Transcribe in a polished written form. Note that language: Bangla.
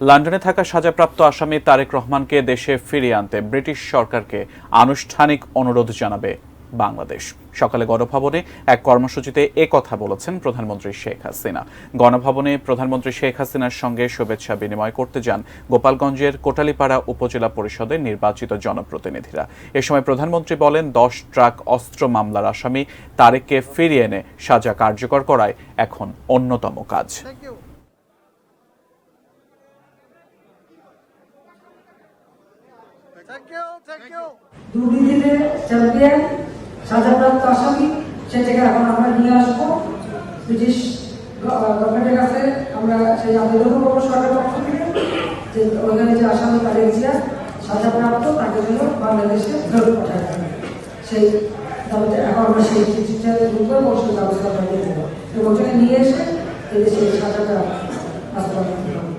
লন্ডনে থাকা সাজাপ্রাপ্ত আসামি তারেক রহমানকে দেশে ফিরিয়ে আনতে ব্রিটিশ সরকারকে আনুষ্ঠানিক অনুরোধ জানাবে বাংলাদেশ। সকালে গণভবনে এক কর্মসূচিতে কথা বলেছেন প্রধানমন্ত্রী শেখ হাসিনা। গণভবনে প্রধানমন্ত্রী শেখ হাসিনার সঙ্গে শুভেচ্ছা বিনিময় করতে যান গোপালগঞ্জের কোটালীপাড়া উপজেলা পরিষদের নির্বাচিত জনপ্রতিনিধিরা। এ সময় প্রধানমন্ত্রী বলেন, 10 ট্রাক অস্ত্র মামলার আসামি তারেককে ফিরিয়ে এনে সাজা কার্যকর করাই এখন অন্যতম কাজ। দুর্নীতিতে চ্যাম্পিয়ন সাজাপ্রাপ্ত আসামি সেটাকে এখন আমরা নিয়ে আসবো ব্রিটিশ গভর্নমেন্টের কাছে। আমরা সেই আবেদন করবো সরকারের পক্ষ থেকে যে ওইখানে যে আসামি তারেক জিয়া সাজাপ্রাপ্ত তাকে যেন বাংলাদেশে ফেরত পাঠায় থাকে। সেই দাবিতে এখন আমরা সেই চিঠিটা দ্রুত সেই ব্যবস্থা নিয়ে দেবো এবং ওখানে নিয়ে এসে এই দেশের সাজাটা বাস্তবায়ন